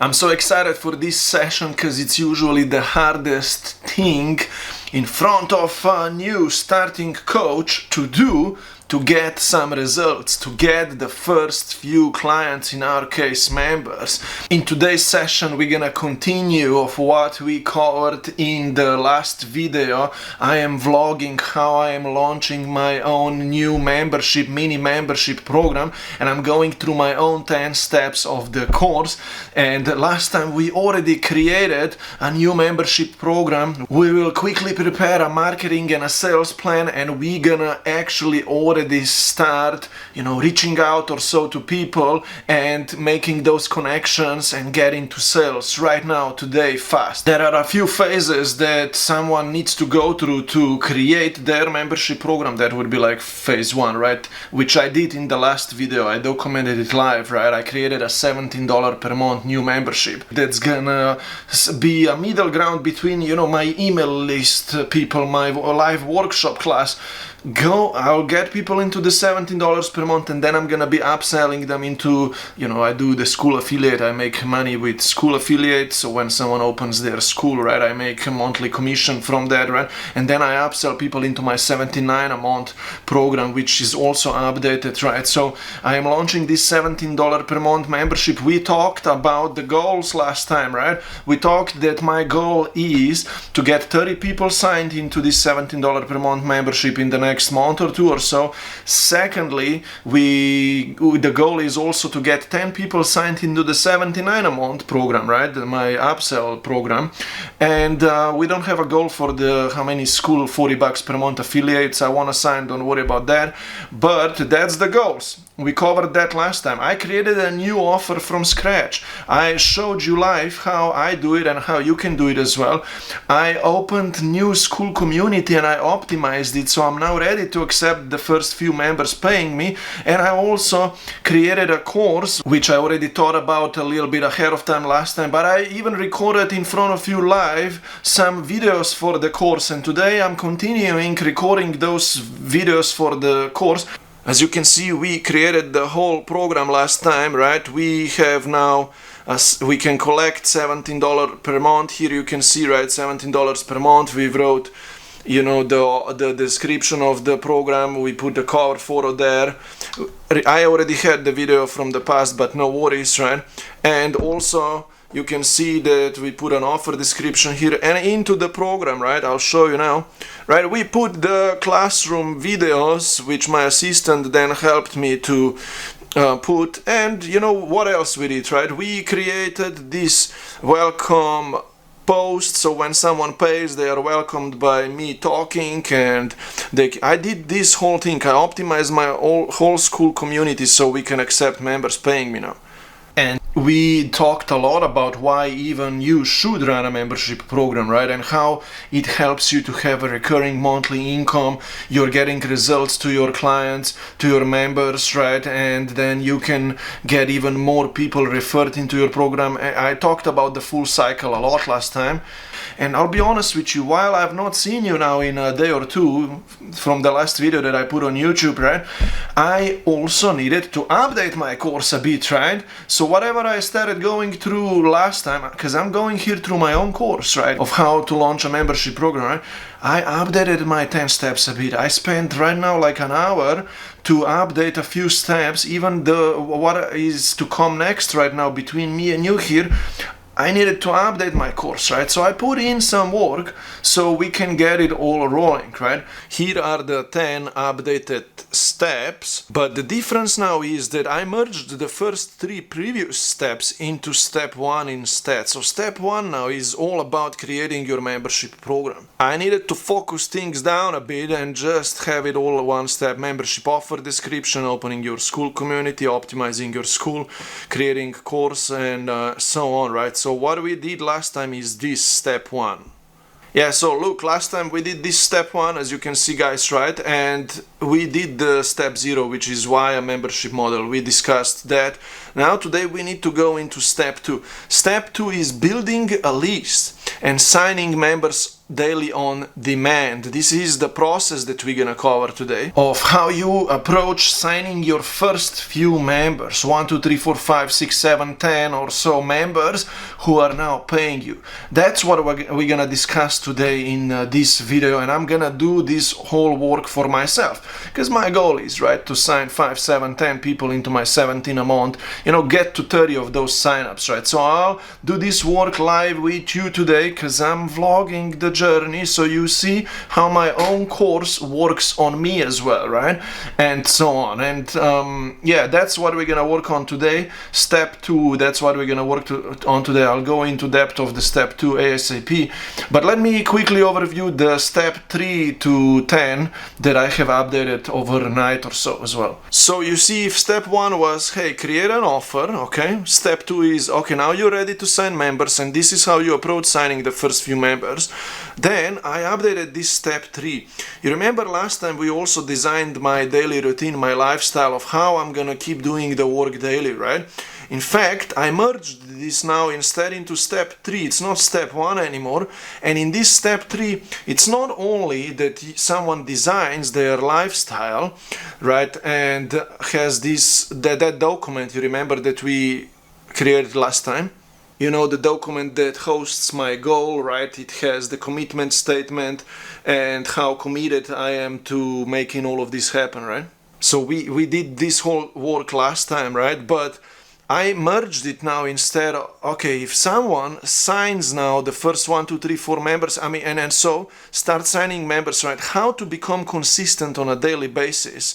I'm so excited for this session because it's usually the hardest thing in front of a new starting coach to do to get some results, to get the first few clients, in our case members. In today's session we're gonna continue of what we covered in the last video. I am vlogging how I am launching my own new membership, mini membership program, and I'm going through my own 10 steps of the course. And last time we already created a new membership program. We will quickly prepare a marketing and a sales plan, and we're gonna actually already start, reaching out or so to people and making those connections and getting to sales right now, today, fast. There are a few phases that someone needs to go through to create their membership program. That would be like phase 1, right? Which I did in the last video. I documented it live, right? I created a $17 per month new membership that's gonna be a middle ground between, my email list people, my live workshop class. I'll get people into the $17 per month, and then I'm gonna be upselling them into, I do the Skool affiliate. I make money with Skool affiliates. So when someone opens their Skool, right, I make a monthly commission from that, right? And then I upsell people into my $79 a month program, which is also updated, right? So I am launching this $17 per month membership. We talked about the goals last time, right? We talked that my goal is to get 30 people signed into this $17 per month membership in the next month or two or so. Secondly, the goal is also to get 10 people signed into the $79 a month program, right? My upsell program. And we don't have a goal for the how many Skool $40 per month affiliates I want to sign. Don't worry about that. But that's the goals. We covered that last time. I created a new offer from scratch. I showed you live how I do it and how you can do it as well. I opened new Skool community and I optimized it, so I'm now ready to accept the first few members paying me. And I also created a course, which I already thought about a little bit ahead of time last time, but I even recorded in front of you live some videos for the course, and today I'm continuing recording those videos for the course. As you can see, we created the whole program last time, right? We have now, we can collect $17 per month. Here you can see, right, $17 per month. We wrote, the description of the program. We put the cover photo there. I already had the video from the past, but no worries, right? And also, you can see that we put an offer description here and into the program, right? I'll show you now. Right, we put the classroom videos, which my assistant then helped me to put, and what else we did, right? We created this welcome post, so when someone pays, they are welcomed by me talking, and I did this whole thing. I optimized my whole Skool community so we can accept members paying me now. And we talked a lot about why even you should run a membership program, right? And how it helps you to have a recurring monthly income. You're getting results to your clients, to your members, right? And then you can get even more people referred into your program. I talked about the full cycle a lot last time. And I'll be honest with you, while I've not seen you now in a day or two from the last video that I put on YouTube, right? I also needed to update my course a bit, right? So whatever I started going through last time, because I'm going here through my own course, right? Of how to launch a membership program, right? I updated my 10 steps a bit. I spent right now like an hour to update a few steps, even what is to come next right now between me and you here. I needed to update my course, right? So I put in some work so we can get it all rolling, right? Here are the 10 updated steps, but the difference now is that I merged the first 3 previous steps into step 1 instead. So step 1 now is all about creating your membership program. I needed to focus things down a bit and just have it all one step: membership offer description, opening your Skool community, optimizing your Skool, creating course, and so on, right? So what we did last time is this step 1. Yeah, so look, last time we did this step 1, as you can see, guys, right? And we did the step 0, which is why a membership model. We discussed that. Now today we need to go into step 2. Step 2 is building a list and signing members daily on demand. This is the process that we're gonna cover today of how you approach signing your first few members, 1, 2, 3, 4, 5, 6, 7, 10 or so members who are now paying you. That's what we're gonna discuss today in this video, and I'm gonna do this whole work for myself because my goal is, right, to sign 5, 7, 10 people into my 17 a month, get to 30 of those signups, right? So I'll do this work live with you today because I'm vlogging the journey, so you see how my own course works on me as well, right? And so on. And yeah, that's what we're gonna work on today. Step 2, that's what we're gonna work on today. I'll go into depth of the step 2 ASAP, but let me quickly overview the step 3 to 10 that I have updated overnight or so as well. So you see, if step 1 was, hey, create an offer, okay? Step 2 is, okay, now you're ready to sign members, and this is how you approach signing the first few members. Then I updated this step 3. You remember last time we also designed my daily routine, my lifestyle of how I'm gonna keep doing the work daily, right? In fact, I merged this now instead into step 3. It's not step 1 anymore. And in this step 3, it's not only that someone designs their lifestyle, right, and has that document, you remember, that we created last time? The document that hosts my goal, right? It has the commitment statement and how committed I am to making all of this happen, right? So we did this whole work last time, right? But I merged it now instead. Okay, if someone signs now the first 1, 2, 3, 4 members, and so start signing members, right? How to become consistent on a daily basis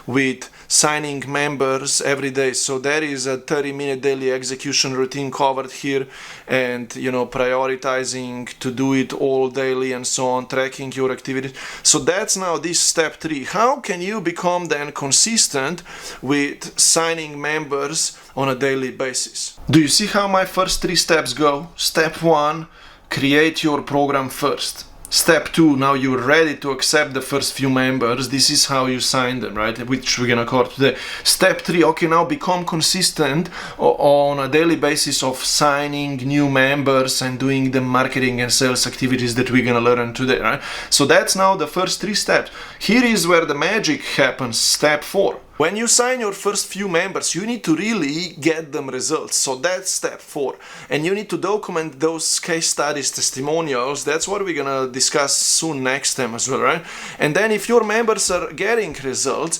with signing members every day. So there is a 30-minute daily execution routine covered here, and prioritizing to do it all daily and so on, tracking your activities. So that's now this step 3. How can you become then consistent with signing members on a daily basis? Do you see how my first 3 steps go? Step 1, create your program first. Step 2, now you're ready to accept the first few members. This is how you sign them, right? Which we're gonna cover today. Step 3, okay, now become consistent on a daily basis of signing new members and doing the marketing and sales activities that we're gonna learn today, right? So that's now the first 3 steps. Here is where the magic happens, step 4. When you sign your first few members, you need to really get them results. So that's step 4. And you need to document those case studies, testimonials. That's what we're gonna discuss soon next time as well, right? And then if your members are getting results,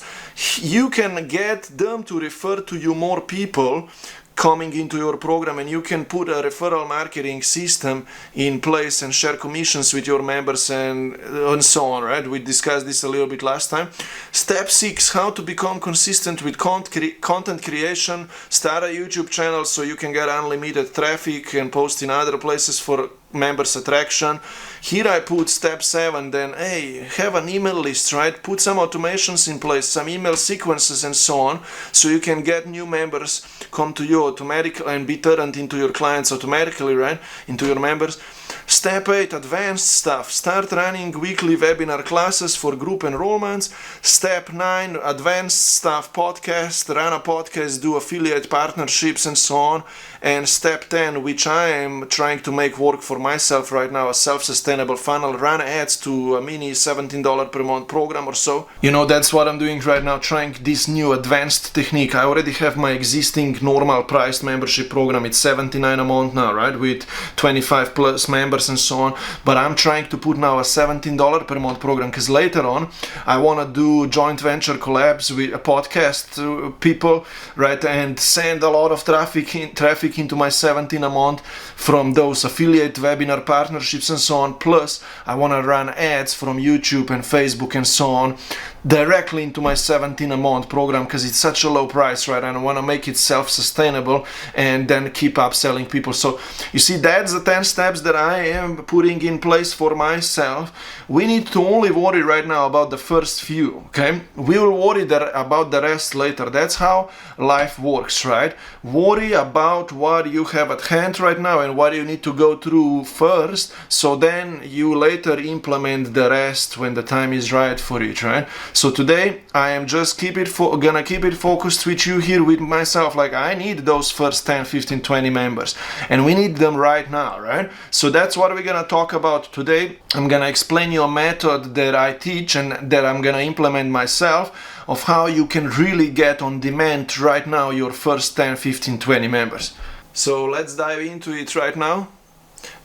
you can get them to refer to you more people coming into your program, and you can put a referral marketing system in place and share commissions with your members and so on, right? We discussed this a little bit last time. Step 6, how to become consistent with content creation. Start a YouTube channel so you can get unlimited traffic and post in other places for members attraction. Here I put step 7, then hey, have an email list, right? Put some automations in place, some email sequences and so on, so you can get new members come to you automatically and be turned into your clients automatically, right? Into your members. Step 8, advanced stuff. Start running weekly webinar classes for group enrollments. Step 9, advanced stuff, podcast, run a podcast, do affiliate partnerships and so on. And step 10, which I am trying to make work for myself right now, a self-sustainable funnel, run ads to a mini $17 per month program or so. That's what I'm doing right now, trying this new advanced technique. I already have my existing normal priced membership program. It's $79 a month now, right? With 25 plus members and so on. But I'm trying to put now a $17 per month program because later on I want to do joint venture collabs with a podcast people, right? And send a lot of traffic into my 17 a month from those affiliate webinar partnerships and so on. Plus I want to run ads from YouTube and Facebook and so on directly into my 17 a month program because it's such a low price, right? And I want to make it self-sustainable and then keep upselling people. So you see, that's the 10 steps that I am putting in place for myself. We need to only worry right now about the first few, okay? We will worry about the rest later. That's how life works, right? Worry about what you have at hand right now and what you need to go through first, so then you later implement the rest when the time is right for it, right? So today I am just gonna keep it focused with you here, with myself. Like, I need those first 10, 15, 20 members, and we need them right now, right? So that's what we're gonna talk about today. I'm gonna explain you a method that I teach and that I'm gonna implement myself, of how you can really get on demand right now your first 10, 15, 20 members. So let's dive into it right now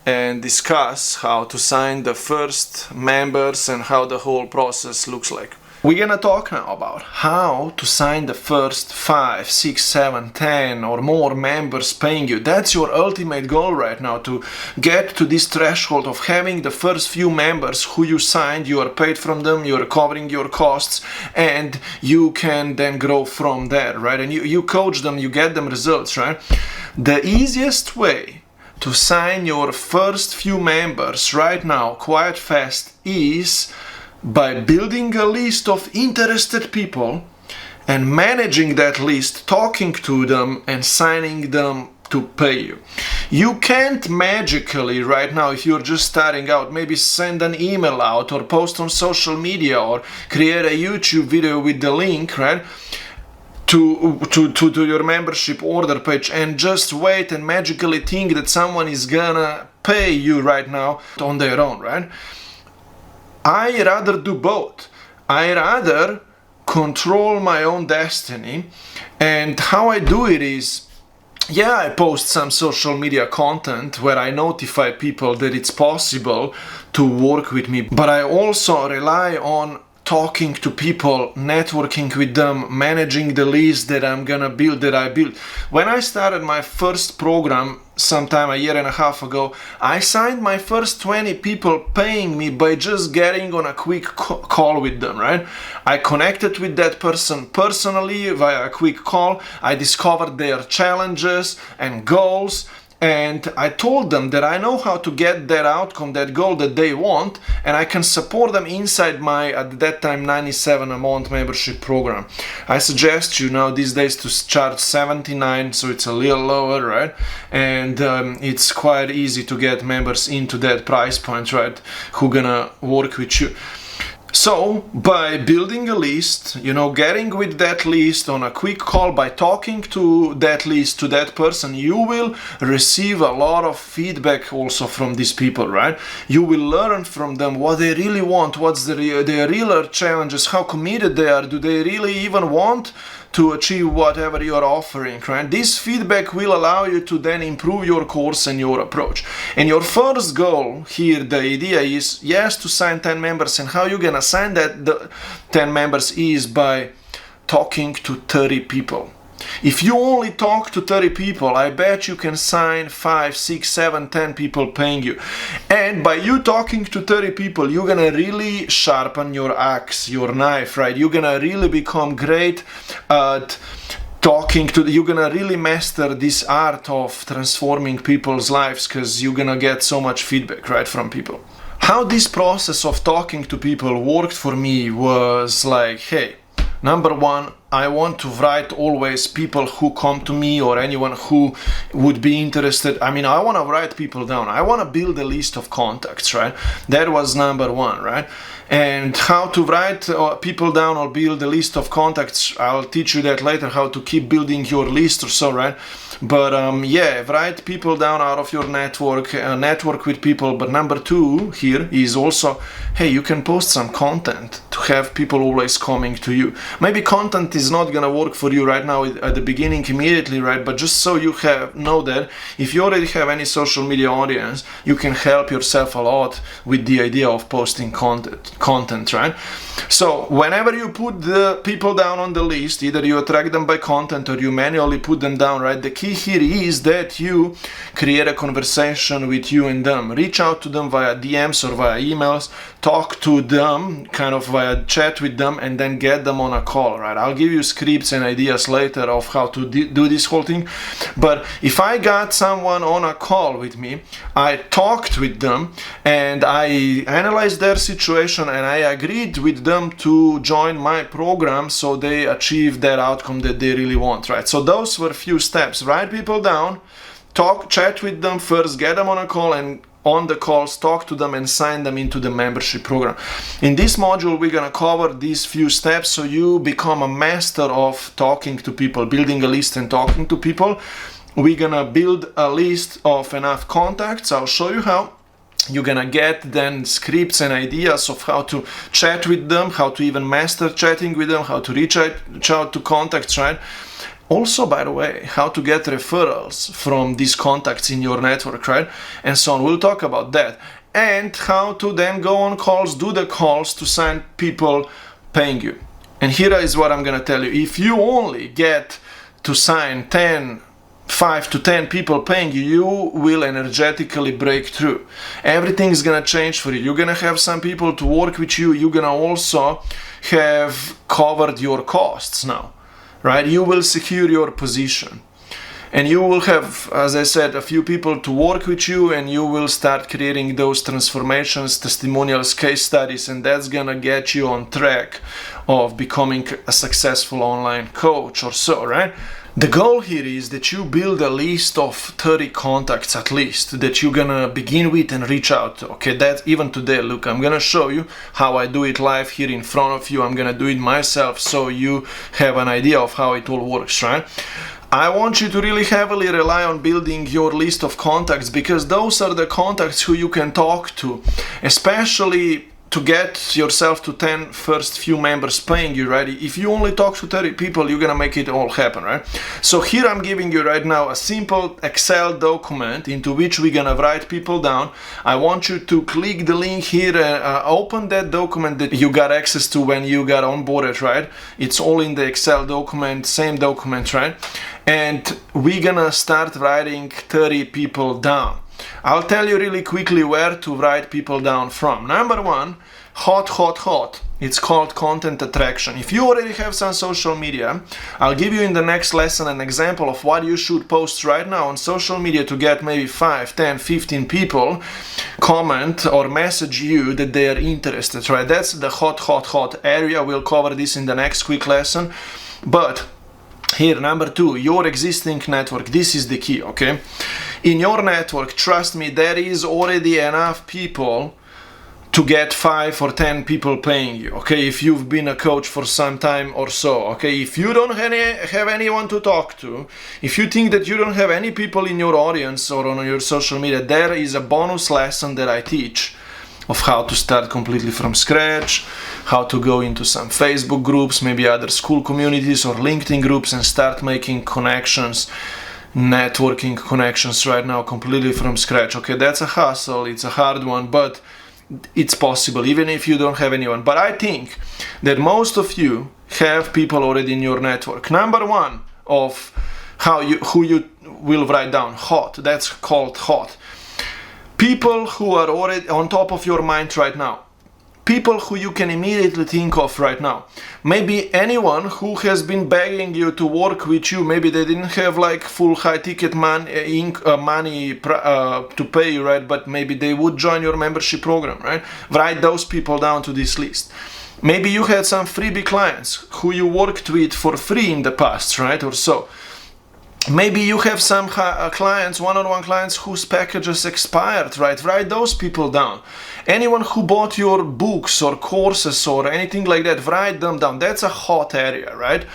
and discuss how to sign the first members and how the whole process looks like. We're gonna talk now about how to sign the first 5, 6, 7, 10 or more members paying you. That's your ultimate goal right now, to get to this threshold of having the first few members who you signed, you are paid from them, you are covering your costs, and you can then grow from there, right? And you coach them, you get them results, right? The easiest way to sign your first few members right now quite fast is by building a list of interested people and managing that list, talking to them and signing them to pay you. You can't magically right now, if you're just starting out, maybe send an email out or post on social media or create a YouTube video with the link, right, to your membership order page, and just wait and magically think that someone is gonna pay you right now on their own, right? I rather do both. I rather control my own destiny, and how I do it is, yeah, I post some social media content where I notify people that it's possible to work with me, but I also rely on talking to people, networking with them, managing the list that I'm gonna build, that I built. When I started my first program sometime a year and a half ago, I signed my first 20 people paying me by just getting on a quick call with them, right? I connected with that person personally via a quick call. I discovered their challenges and goals, and I told them that I know how to get that outcome, that goal that they want, and I can support them inside my, at that time, 97 a month membership program. I suggest you now these days to charge 79, so it's a little lower, right? And it's quite easy to get members into that price point, right, who gonna work with you. So, by building a list, getting with that list on a quick call, by talking to that list, to that person, you will receive a lot of feedback also from these people, right? You will learn from them what they really want, what's their real challenges, how committed they are, do they really even want to achieve whatever you are offering, right? This feedback will allow you to then improve your course and your approach. And your first goal here, the idea is, yes, to sign 10 members, and how you're gonna sign the 10 members is by talking to 30 people. If you only talk to 30 people, I bet you can sign 5, 6, 7, 10 people paying you. And by you talking to 30 people, you're gonna really sharpen your axe, your knife, right? You're gonna really become great at talking to, you're gonna really master this art of transforming people's lives, because you're gonna get so much feedback, right, from people. How this process of talking to people worked for me was like, hey, number one, I want to write always people who come to me or anyone who would be interested. I mean, I want to write people down. I want to build a list of contacts, right? That was number one, right? And how to write people down or build a list of contacts, I'll teach you that later, how to keep building your list or so, right? But yeah, write people down out of your network, network with people. But number two here is also, hey, you can post some content to have people always coming to you. Maybe content is not gonna work for you right now at the beginning immediately, right? But just so you know that if you already have any social media audience, you can help yourself a lot with the idea of posting content, right? So whenever you put the people down on the list, either you attract them by content or you manually put them down, right? The key here is that you create a conversation with you and them. Reach out to them via DMs or via emails, talk to them kind of via chat with them, and then get them on a call, right? I'll give you scripts and ideas later of how to do this whole thing. But if I got someone on a call with me, I talked with them and I analyzed their situation and I agreed with them to join my program so they achieve that outcome that they really want, right? So those were a few steps. Write people down, chat with them first, get them on a call, and on the calls, talk to them and sign them into the membership program. In this module, we're gonna cover these few steps so you become a master of talking to people, building a list and talking to people. We're gonna build a list of enough contacts. I'll show you how. You're gonna get then scripts and ideas of how to chat with them, how to even master chatting with them, how to reach out to contacts, right? Also, by the way, how to get referrals from these contacts in your network, right? And so on. We'll talk about that. And how to then go on calls, do the calls to sign people paying you. And here is what I'm gonna tell you. If you only get to sign 5 to 10 people paying you, you will energetically break through. Everything is gonna change for you. You're gonna have some people to work with you. You're gonna also have covered your costs now, right? You will secure your position. And you will have, as I said, a few people to work with you, and you will start creating those transformations, testimonials, case studies, and that's gonna get you on track of becoming a successful online coach or so, right? The goal here is that you build a list of 30 contacts at least that you're gonna begin with and reach out to. Okay, that even today, look, I'm gonna show you how I do it live here in front of you. I'm gonna do it myself so you have an idea of how it all works, right? I want you to really heavily rely on building your list of contacts, because those are the contacts who you can talk to, especially to get yourself to 10 first few members paying you, right? If you only talk to 30 people, you're gonna make it all happen, right? So here I'm giving you right now a simple Excel document into which we're gonna write people down. I want you to click the link here and open that document that you got access to when you got onboarded, right? It's all in the Excel document, same document, right? And we're gonna start writing 30 people down. I'll tell you really quickly where to write people down from. Number one, hot. It's called content attraction. If you already have some social media, I'll give you in the next lesson an example of what you should post right now on social media to get maybe 5, 10, 15 people comment or message you that they are interested, right? That's the hot area. We'll cover this in the next quick lesson. But here, number two, your existing network. This is the key, okay? In your network, trust me, there is already enough people to get 5 or 10 people paying you, okay? If you've been a coach for some time or so, okay? If you don't have anyone to talk to, if you think that you don't have any people in your audience or on your social media, there is a bonus lesson that I teach of how to start completely from scratch, how to go into some Facebook groups, maybe other Skool communities or LinkedIn groups and start making connections, networking connections right now completely from scratch. Okay, that's a hustle, it's a hard one, but it's possible even if you don't have anyone. But I think that most of you have people already in your network. Number one of who you will write down, hot, that's called hot. People who are already on top of your mind right now. People who you can immediately think of right now. Maybe anyone who has been begging you to work with you. Maybe they didn't have like full high ticket money to pay you, right? But maybe they would join your membership program, right? Write those people down to this list. Maybe you had some freebie clients who you worked with for free in the past, right? Or so. Maybe you have some clients, one-on-one clients whose packages expired, right? Write those people down. Anyone who bought your books or courses or anything like that, write them down. That's a hot area, right?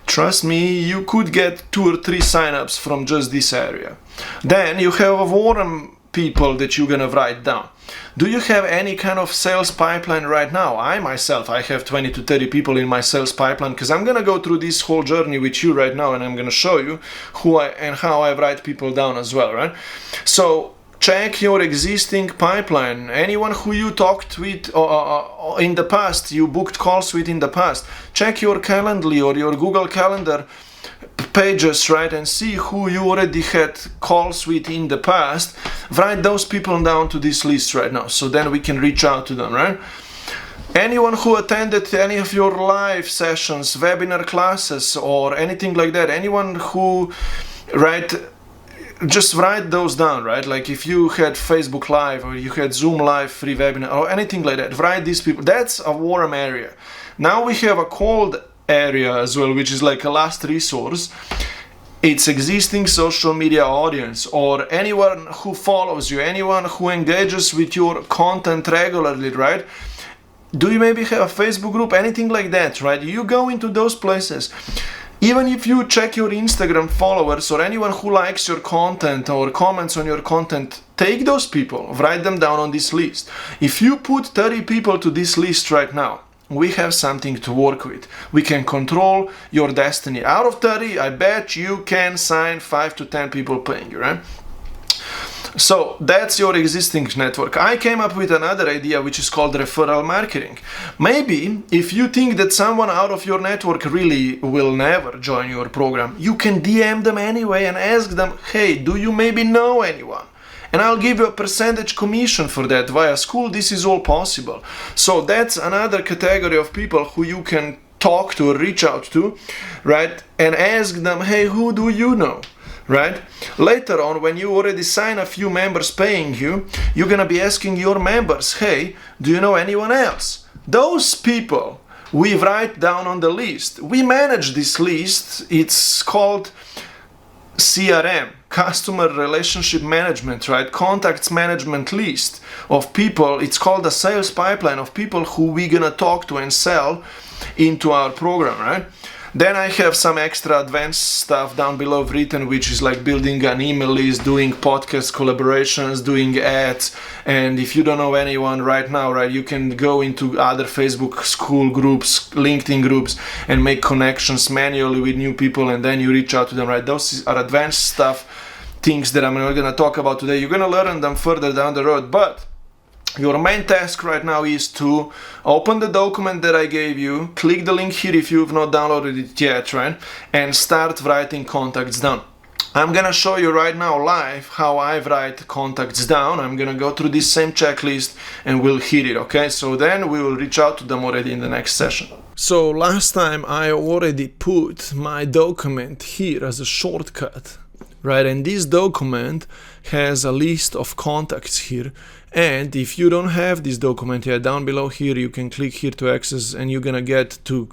Trust me, you could get 2 or 3 signups from just this area. Then you have a warm people that you're gonna write down. Do you have any kind of sales pipeline right now? I have 20 to 30 people in my sales pipeline, because I'm gonna go through this whole journey with you right now, and I'm gonna show you how I write people down as well, right? So check your existing pipeline. Anyone who you talked with in the past, you booked calls with in the past. Check your Calendly or your Google Calendar pages, right, and see who you already had calls with in the past. Write those people down to this list right now, so then we can reach out to them, right? Anyone who attended any of your live sessions, webinar classes, or anything like that, anyone who, right, just write those down, right? Like if you had Facebook Live or you had Zoom Live free webinar or anything like that, write these people. That's a warm area. Now we have a cold area as well, which is like a last resource. its existing social media audience, or anyone who follows you, anyone who engages with your content regularly, right? Do you maybe have a Facebook group, anything like that, right? You go into those places. Even if you check your Instagram followers or anyone who likes your content or comments on your content, take those people, write them down on this list. If you put 30 people to this list right now, we have something to work with. We can control your destiny. Out of 30, I bet you can sign 5 to 10 people paying you, right? So that's your existing network. I came up with another idea which is called referral marketing. Maybe if you think that someone out of your network really will never join your program, you can DM them anyway and ask them, hey, do you maybe know anyone? And I'll give you a percentage commission for that. Via Skool, this is all possible. So that's another category of people who you can talk to or reach out to, right? And ask them, hey, who do you know? Right? Later on, when you already sign a few members paying you, you're gonna be asking your members, hey, do you know anyone else? Those people we write down on the list. We manage this list. It's called CRM, Customer Relationship Management, right? Contacts management list of people. It's called a sales pipeline of people who we're gonna talk to and sell into our program, right? Then I have some extra advanced stuff down below written, which is like building an email list, doing podcast collaborations, doing ads. And if you don't know anyone right now, right, you can go into other Facebook Skool groups, LinkedIn groups, and make connections manually with new people, and then you reach out to them, right? Those are advanced stuff, things that I'm not going to talk about today. You're going to learn them further down the road, but your main task right now is to open the document that I gave you, click the link here if you've not downloaded it yet, right? And start writing contacts down. I'm gonna show you right now live how I write contacts down. I'm gonna go through this same checklist and we'll hit it, okay? So then we will reach out to them already in the next session. So last time I already put my document here as a shortcut, right? And this document has a list of contacts here. And if you don't have this document yet, down below here, you can click here to access, and you're gonna get to,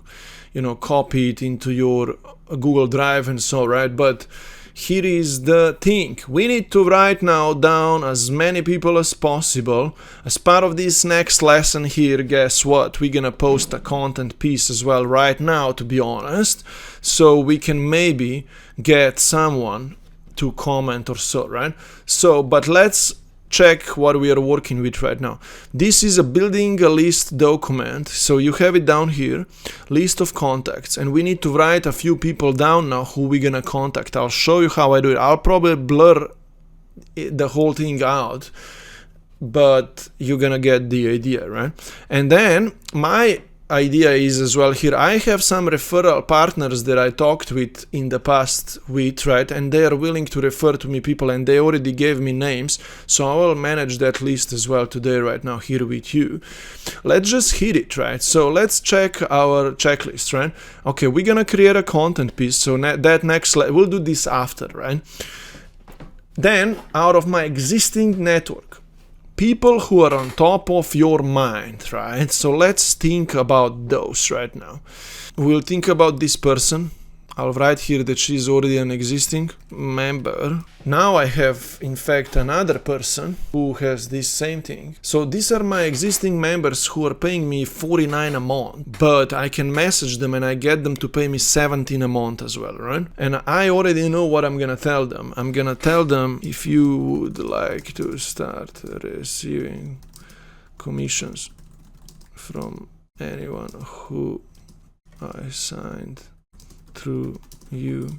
copy it into your Google Drive and so, right? But here is the thing. We need to write now down as many people as possible. As part of this next lesson here, guess what? We're gonna post a content piece as well right now, to be honest. So we can maybe get someone to comment or so, right? So, but let's check what we are working with right now. This is a building a list document. So you have it down here, list of contacts, and we need to write a few people down now who we're gonna contact. I'll show you how I do it. I'll probably blur the whole thing out, but you're gonna get the idea, right? And then my idea is as well here, I have some referral partners that I talked with in the past week, right? And they are willing to refer to me people, and they already gave me names. So I will manage that list as well today, right now, here with you. Let's just hit it, right? So let's check our checklist, right? Okay, we're gonna create a content piece. So that next, we'll do this after, right? Then out of my existing network, people who are on top of your mind, right? So let's think about those right now. We'll think about this person. I'll write here that she's already an existing member. Now I have, in fact, another person who has this same thing. So these are my existing members who are paying me $49 a month, but I can message them and I get them to pay me $17 a month as well, right? And I already know what I'm gonna tell them. I'm gonna tell them, if you would like to start receiving commissions from anyone who I signed through you,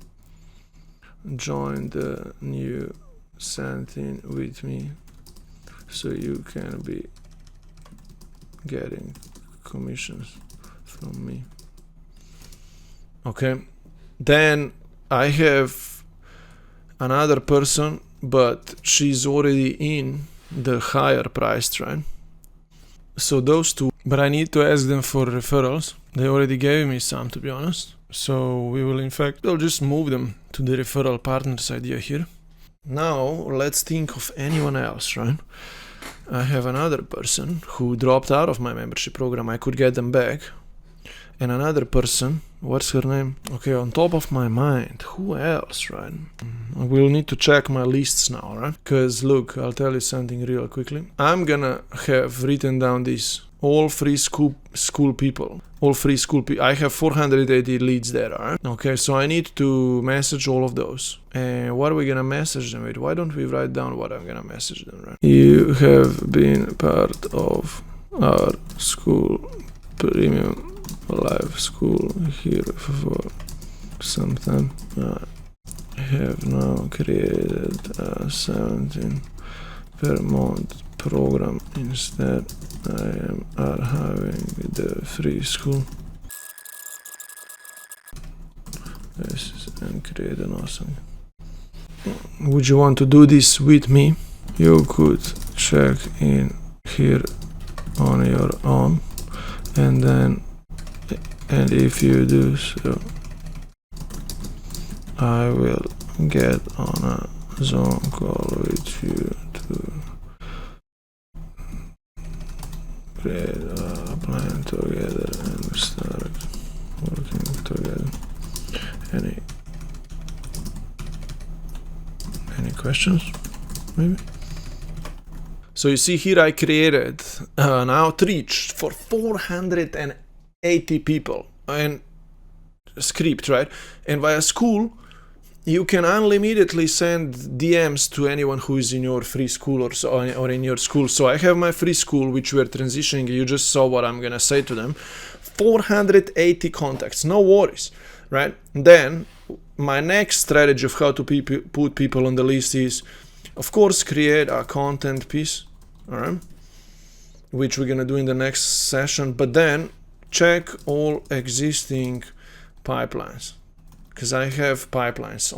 join the new something with me, so you can be getting commissions from me. Okay, then I have another person, but she's already in the higher price, right? So those two, but I need to ask them for referrals. They already gave me some, to be honest. So we will, in fact, I'll just move them to the referral partners idea here. Now let's think of anyone else, right? I have another person who dropped out of my membership program. I could get them back. And another person What's her name? Okay, on top of my mind, who else, right? I will need to check my lists now, right? Because look, I'll tell you something real quickly. I'm gonna have written down this all free school people. All free school people. I have 480 leads there, right? Okay, so I need to message all of those. And what are we gonna message them with? Why don't we write down what I'm gonna message them, right? You have been part of our school premium live school here for some time. I have now created a 17 per month program. Instead, are having the free school. This is and create an awesome. Would you want to do this with me? You could check in here on your own, and if you do so, I will get on a Zoom call with you to create a plan together and start working together. Any questions? Maybe? So you see here I created an outreach for 480 people and script, right? And via Skool, you can unlimitedly send DMs to anyone who is in your free school or in your school. So I have my free school, which we're transitioning. You just saw what I'm gonna say to them. 480 contacts, no worries, right? Then my next strategy of how to put people on the list is, of course, create a content piece, all right, which we're gonna do in the next session. But then check all existing pipelines, because I have pipelines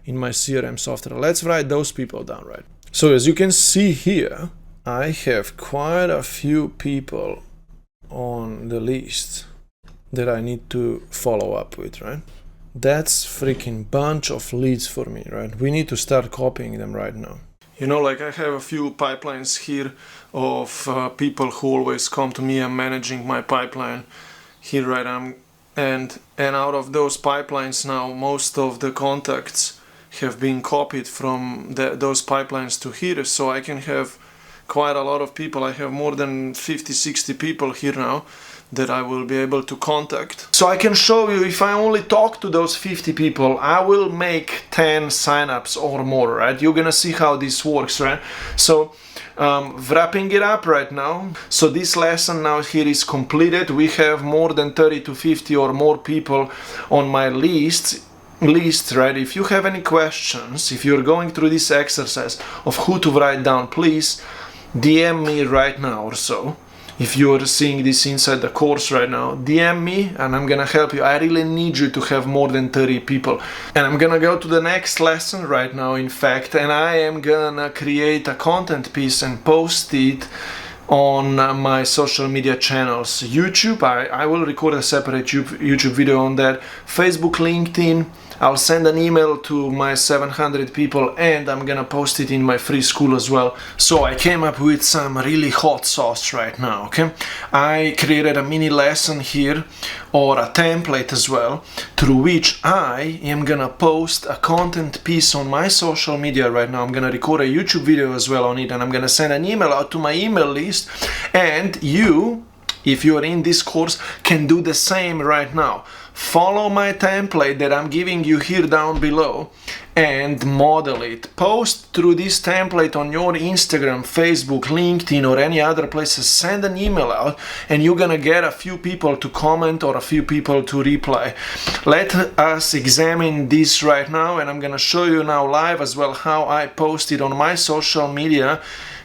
in my CRM software. Let's write those people down, right? So as you can see here, I have quite a few people on the list that I need to follow up with, right? That's freaking bunch of leads for me, right? We need to start copying them right now. You know, like I have a few pipelines here of people who always come to me. I'm managing my pipeline here, right? And out of those pipelines now, most of the contacts have been copied from those pipelines to here, so I can have quite a lot of people. I have more than 50-60 people here now that I will be able to contact. So I can show you, if I only talk to those 50 people, I will make 10 signups or more, right? You're gonna see how this works, right? So wrapping it up right now. So this lesson now here is completed. We have more than 30 to 50 or more people on my list, right? If you have any questions, if you're going through this exercise of who to write down, please DM me right now or so. If you're seeing this inside the course right now, DM me and I'm gonna help you. I really need you to have more than 30 people. And I'm gonna go to the next lesson right now, in fact, and I am gonna create a content piece and post it on my social media channels. YouTube, I will record a separate YouTube video on that. Facebook, LinkedIn, I'll send an email to my 700 people and I'm gonna post it in my free school as well. So I came up with some really hot sauce right now, okay? I created a mini lesson here, or a template as well, through which I am gonna post a content piece on my social media right now. I'm gonna record a YouTube video as well on it, and I'm gonna send an email out to my email list, and you, if you are in this course, can do the same right now. Follow my template that I'm giving you here down below and model it. Post through this template on your Instagram, Facebook, LinkedIn, or any other places. Send an email out and you're gonna get a few people to comment or a few people to reply. Let us examine this right now, and I'm gonna show you now live as well how I post it on my social media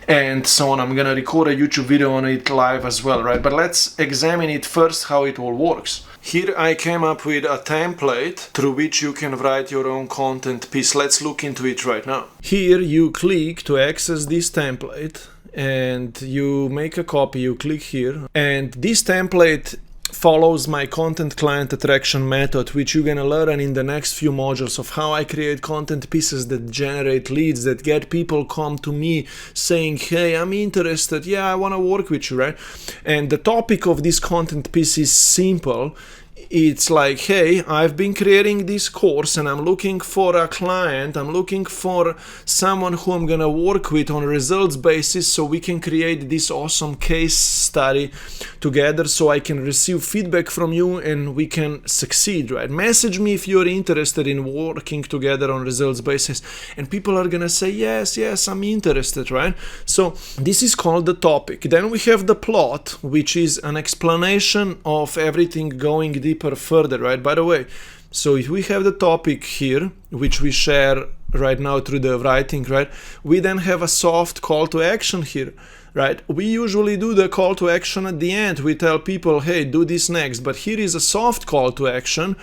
and so on. I'm gonna record a YouTube video on it live as well, right? But let's examine it first, how it all works. Here I came up with a template through which you can write your own content piece. Let's look into it right now. Here you click to access this template and you make a copy. You click here, and this template follows my content client attraction method, which you're gonna learn in the next few modules of how I create content pieces that generate leads, that get people come to me saying, hey, I'm interested, yeah, I wanna work with you, right? And the topic of this content piece is simple. it's like, hey, I've been creating this course and I'm looking for a client, I'm looking for someone who I'm gonna work with on a results basis so we can create this awesome case study together so I can receive feedback from you and we can succeed, right? Message me if you're interested in working together on results basis, and people are gonna say yes, I'm interested, right? So this is called the topic. Then we have the plot, which is an explanation of everything going deeper further, right? By the way, so if we have the topic here, which we share right now through the writing, right? We then have a soft call to action here, right? We usually do the call to action at the end. We tell people, hey, do this next. But here is a soft call to action,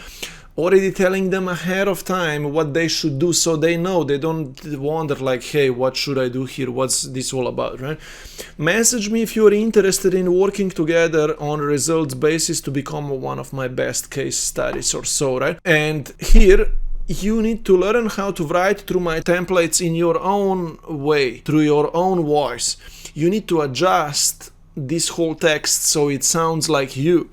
already telling them ahead of time what they should do so they know. They don't wonder like, hey, what should I do here? What's this all about, right? Message me if you're interested in working together on a results basis to become one of my best case studies or so, right? And here, you need to learn how to write through my templates in your own way, through your own voice. You need to adjust this whole text so it sounds like you.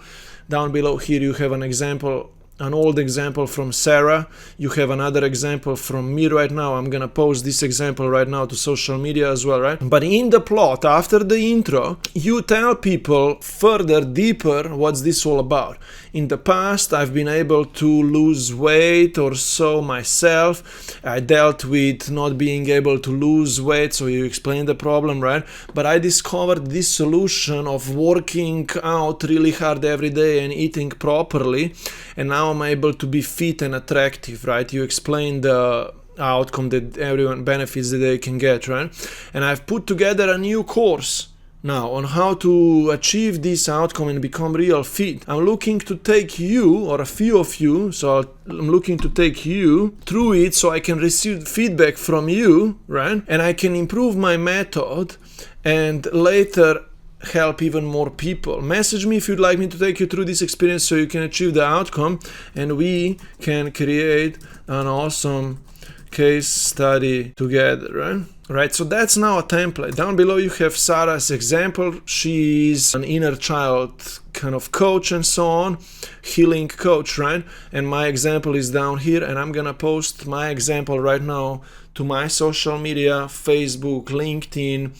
Down below here you have an example, an old example from Sarah. You have another example from me right now. I'm gonna post this example right now to social media as well, right? But in the plot, after the intro, you tell people further, deeper, what's this all about. In the past, I've been able to lose weight or so myself. I dealt with not being able to lose weight, so you explain the problem, right? But I discovered this solution of working out really hard every day and eating properly, and now I'm able to be fit and attractive, right? You explain the outcome that everyone benefits that they can get, right? And I've put together a new course now on how to achieve this outcome and become real fit. I'm looking to take you, or a few of you, so I'm looking to take you through it so I can receive feedback from you, right? And I can improve my method and later help even more people. Message me if you'd like me to take you through this experience so you can achieve the outcome and we can create an awesome case study together, right? Right, so that's now a template. Down below you have Sarah's example. She's an inner child kind of coach and so on, healing coach, right? And my example is down here, and I'm gonna post my example right now to my social media, Facebook, LinkedIn,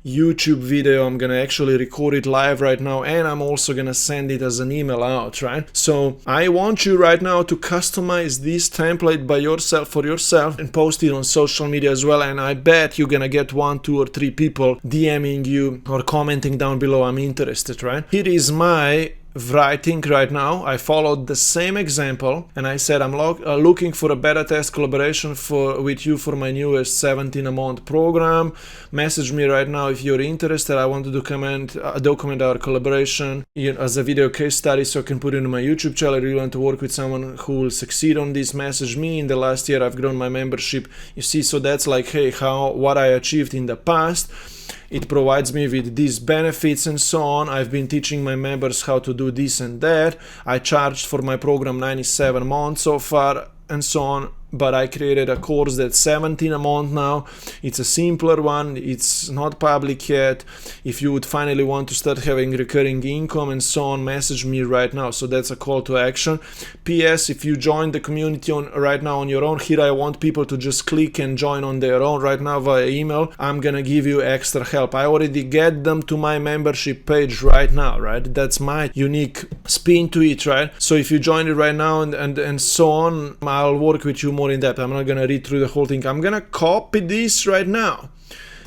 YouTube video. I'm gonna actually record it live right now, and I'm also gonna send it as an email out, right? So I want you right now to customize this template by yourself, for yourself, and post it on social media as well. And I bet you're gonna get 1, 2, or 3 people DMing you or commenting down below, I'm interested, right? Here is my writing right now. I followed the same example and I said I'm looking for a beta test collaboration with you for my newest 17-a-month program. Message me right now if you're interested. I want to document our collaboration as a video case study so I can put it in my YouTube channel. I really want to work with someone who will succeed on this. Message me. In the last year I've grown my membership. You see, so that's like, hey, what I achieved in the past. It provides me with these benefits and so on. I've been teaching my members how to do this and that. I charged for my program 97 months so far and so on. But I created a course that's 17 a month now. It's a simpler one. It's not public yet. If you would finally want to start having recurring income and so on, message me right now. So that's a call to action. P.S. If you join the community right now on your own, here I want people to just click and join on their own right now via email. I'm gonna give you extra help. I already get them to my membership page right now, right? That's my unique spin to it, right? So if you join it right now and so on, I'll work with you more in depth. I'm not gonna read through the whole thing. I'm gonna copy this right now.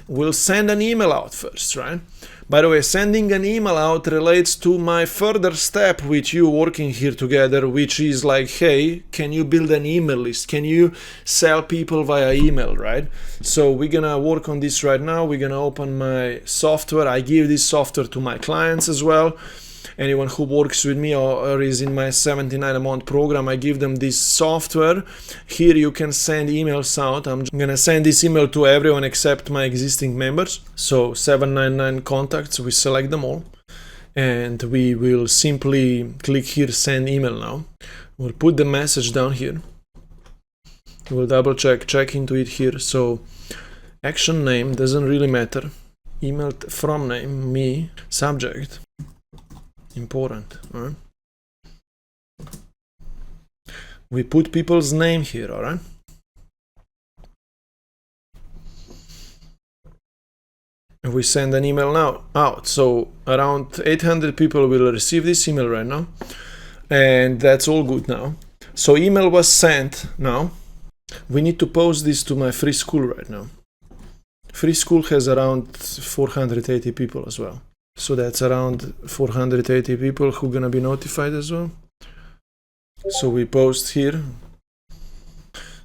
We'll send an email out first, right? By the way, sending an email out relates to my further step with you working here together, which is like, hey, can you build an email list? Can you sell people via email, right? So we're gonna work on this right now. We're gonna open my software. I give this software to my clients as well. Anyone who works with me or is in my 79-a-month program, I give them this software. Here you can send emails out. I'm gonna send this email to everyone except my existing members. So 799 contacts, we select them all. And we will simply click here, send email now. We'll put the message down here. We'll double check into it here. So action name doesn't really matter. Email from name, me, subject. Important, right? We put people's name here, all right? And we send an email now out. So around 800 people will receive this email right now. And that's all good now. So email was sent now. We need to post this to my free school right now. Free school has around 480 people as well. So that's around 480 people who are gonna be notified as well. So we post here.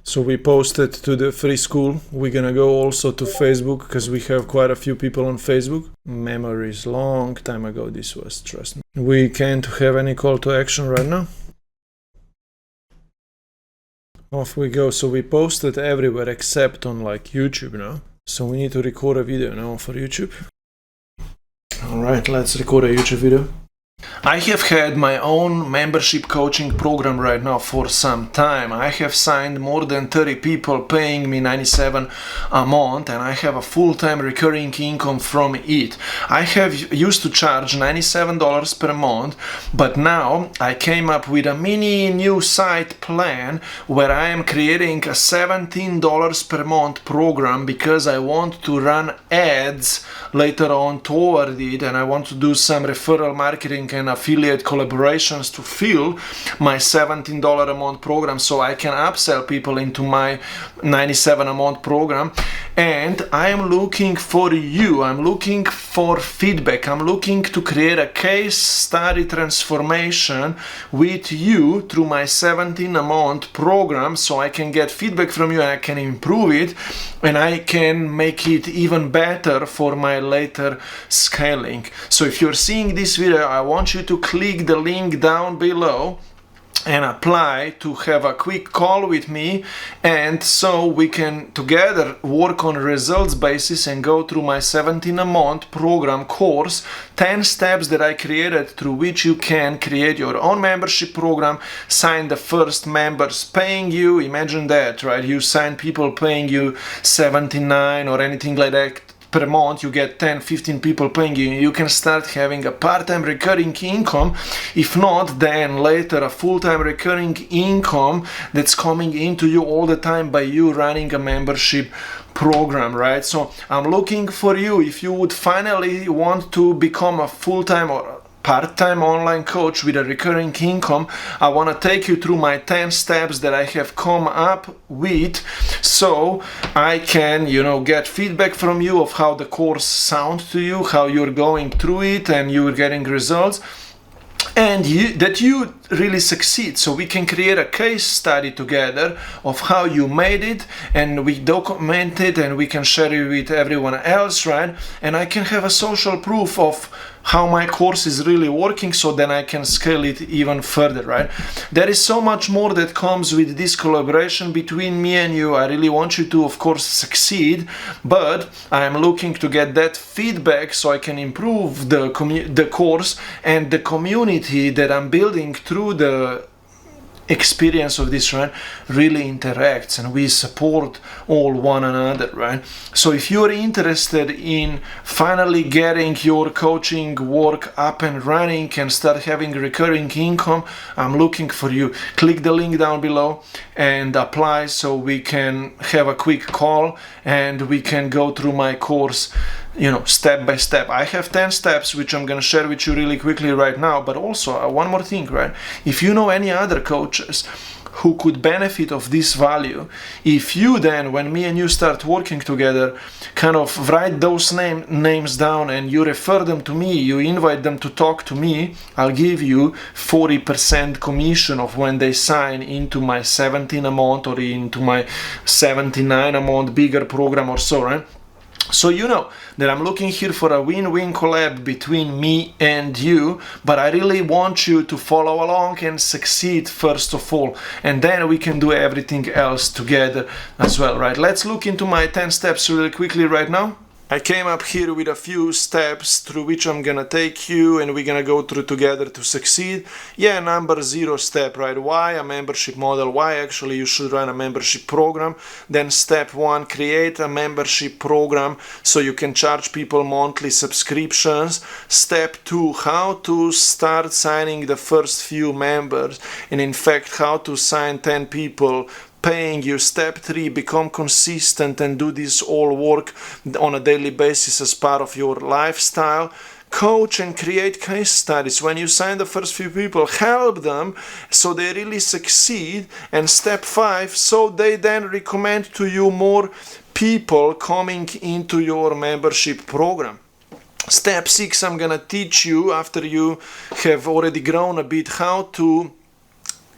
So we posted to the free school. We're gonna go also to Facebook because we have quite a few people on Facebook. Memories, long time ago this was, trust me. We can't have any call to action right now. Off we go. So we posted everywhere except on like YouTube now. So we need to record a video now for YouTube. All right, let's record a YouTube video. I have had my own membership coaching program right now for some time. I have signed more than 30 people paying me $97 a month, and I have a full-time recurring income from it. I have used to charge $97 per month, but now I came up with a mini new site plan where I am creating a $17 per month program because I want to run ads later on toward it, and I want to do some referral marketing and affiliate collaborations to fill my $17 a month program so I can upsell people into my $97 a month program. And I am looking for you. I'm looking for feedback. I'm looking to create a case study transformation with you through my 17 a month program so I can get feedback from you and I can improve it and I can make it even better for my later scaling. So if you're seeing this video, I want you to click the link down below and apply to have a quick call with me, and so we can together work on results basis and go through my 17 a month program course, 10 steps that I created through which you can create your own membership program, sign the first members paying you. Imagine that, right? You sign people paying you $79 or anything like that per month, you get 10-15 people paying you, you can start having a part-time recurring income. If not, then later a full-time recurring income that's coming into you all the time by you running a membership program, right? So I'm looking for you. If you would finally want to become a full-time or part-time online coach with a recurring income, I want to take you through my 10 steps that I have come up with so I can, get feedback from you of how the course sounds to you, how you're going through it and you're getting results, and that you really succeed, so we can create a case study together of how you made it, and we document it and we can share it with everyone else, right? And I can have a social proof of how my course is really working, so then I can scale it even further, right? There is so much more that comes with this collaboration between me and you. I really want you to, of course, succeed, but I am looking to get that feedback so I can improve the course and the community that I'm building through the experience of this, right, really interacts and we support all one another, right? So if you're interested in finally getting your coaching work up and running and start having recurring income, I'm looking for you. Click the link down below and apply so we can have a quick call and we can go through my course step by step. I have 10 steps which I'm gonna share with you really quickly right now, but also one more thing, right? If you know any other coaches who could benefit of this value, if you then, when me and you start working together, kind of write those names down and you refer them to me, you invite them to talk to me, I'll give you 40% commission of when they sign into my 17 a month or into my 79 a month bigger program or so, right? So you know that I'm looking here for a win-win collab between me and you, but I really want you to follow along and succeed first of all, and then we can do everything else together as well, right? Let's look into my 10 steps really quickly right now. I came up here with a few steps through which I'm gonna take you and we're gonna go through together to succeed. Yeah, number 0 step, right? Why a membership model? Why actually you should run a membership program? Then step 1, create a membership program so you can charge people monthly subscriptions. Step 2, how to start signing the first few members, and in fact how to sign 10 people paying you. Step 3, become consistent and do this all work on a daily basis as part of your lifestyle. Coach and create case studies. When you sign the first few people, help them so they really succeed. And step 5, so they then recommend to you more people coming into your membership program. Step 6, I'm gonna teach you, after you have already grown a bit, how to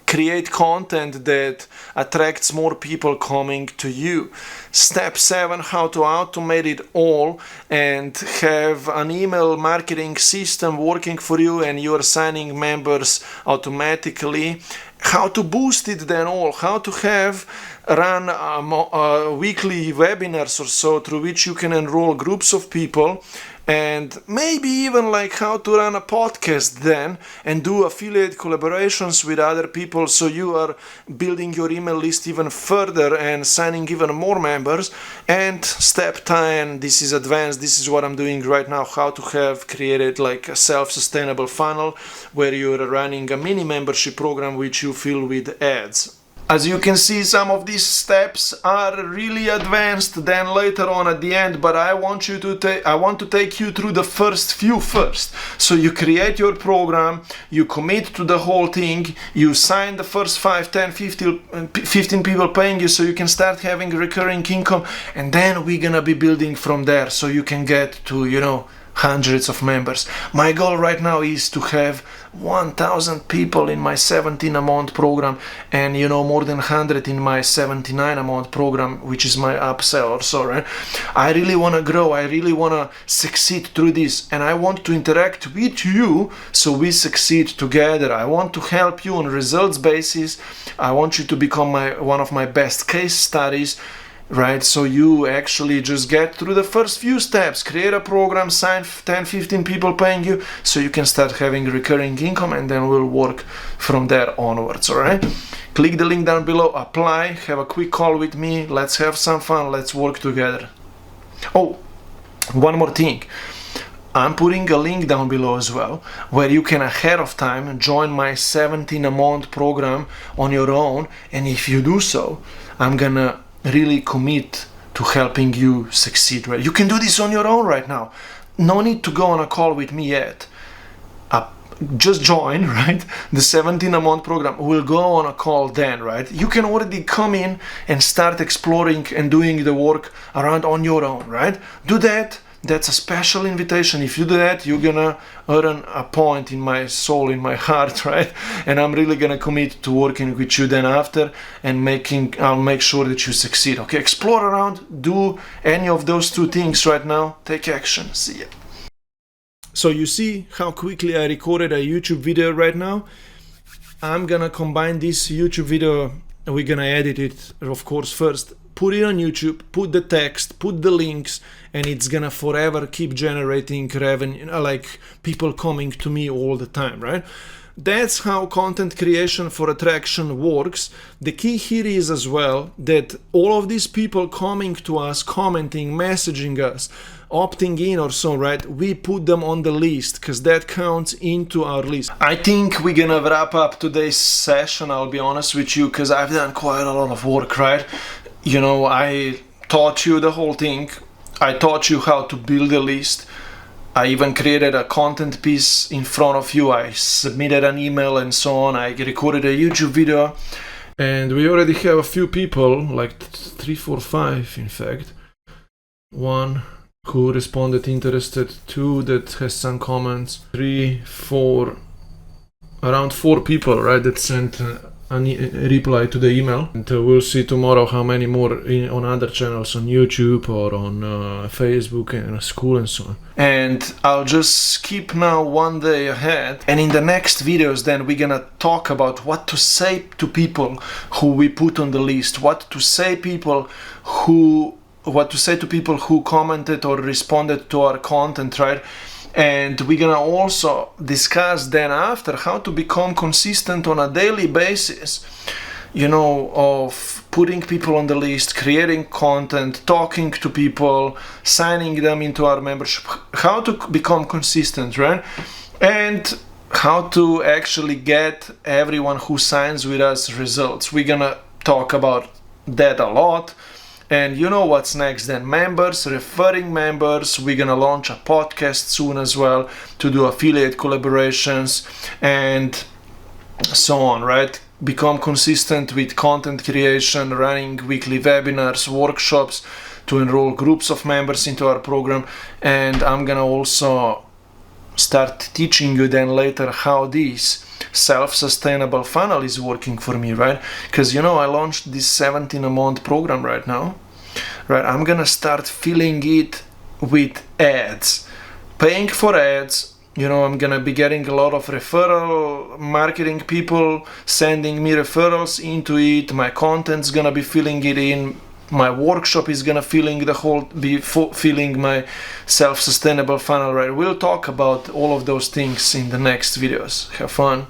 create content that attracts more people coming to you. Step 7, how to automate it all and have an email marketing system working for you and you're signing members automatically. How to boost it then all, how to run weekly webinars or so through which you can enroll groups of people, and maybe even like how to run a podcast then and do affiliate collaborations with other people so you are building your email list even further and signing even more members. And step 10, this is advanced, this is what I'm doing right now, how to have created like a self-sustainable funnel where you're running a mini membership program which you fill with ads. As you can see, some of these steps are really advanced then later on at the end, but I want to take you through the first few first. So you create your program, you commit to the whole thing, you sign the first 5, 10, 15 people paying you so you can start having recurring income, and then we're gonna be building from there so you can get to, hundreds of members. My goal right now is to have 1,000 people in my 17-a-month program and more than 100 in my 79-a-month program, which is my upsell or so, right? I really want to grow, I really want to succeed through this, and I want to interact with you so we succeed together. I want to help you on results basis. I want you to become one of my best case studies, right? So you actually just get through the first few steps, create a program, sign 10, 15 people paying you so you can start having recurring income, and then we'll work from there onwards, all right? Click the link down below, apply, have a quick call with me, let's have some fun, let's work together. Oh, one more thing. I'm putting a link down below as well where you can ahead of time join my 17-a-month program on your own, and if you do so, I'm gonna really commit to helping you succeed, right? You can do this on your own right now. No need to go on a call with me yet. Just join, right? The 17-a-month program. We'll go on a call then, right? You can already come in and start exploring and doing the work around on your own, right? Do that. That's a special invitation. If you do that, you're gonna earn a point in my soul, in my heart, right? And I'm really gonna commit to working with you then after and I'll make sure that you succeed. Okay, explore around, do any of those two things right now. Take action. See ya. So you see how quickly I recorded a YouTube video right now. I'm gonna combine this YouTube video. We're gonna edit it, of course, first. Put it on YouTube, put the text, put the links, and it's gonna forever keep generating revenue, like people coming to me all the time, right? That's how content creation for attraction works. The key here is as well that all of these people coming to us, commenting, messaging us, opting in or so, right? We put them on the list because that counts into our list. I think we're gonna wrap up today's session, I'll be honest with you, because I've done quite a lot of work, right? I taught you the whole thing. I taught you how to build a list. I even created a content piece in front of you. I submitted an email and so on. I recorded a YouTube video. And we already have a few people, like 3, 4, 5 in fact. 1 who responded interested, 2 that has some comments, 3, 4, around 4 people, right, that sent a reply to the email. And we'll see tomorrow how many more on other channels on YouTube or on Facebook and Skool and so on. And I'll just skip now one day ahead, and in the next videos then we're gonna talk about what to say to people who we put on the list, what to say people who what to say to people who commented or responded to our content, right? And we're gonna also discuss then after how to become consistent on a daily basis, you know, of putting people on the list, creating content, talking to people, signing them into our membership, how to become consistent, right? And how to actually get everyone who signs with us results. We're gonna talk about that a lot. And you know what's next then? Members, referring members. We're gonna launch a podcast soon as well to do affiliate collaborations and so on, right? Become consistent with content creation, running weekly webinars, workshops to enroll groups of members into our program. And I'm gonna also start teaching you then later how this self-sustainable funnel is working for me, right? Because you know, I launched this 17-a-month program right now, right? I'm gonna start filling it with ads, paying for ads. You know, I'm gonna be getting a lot of referral marketing people sending me referrals into it. My content's gonna be filling it in. My workshop is gonna filling my self-sustainable funnel, right? We'll talk about all of those things in the next videos. Have fun.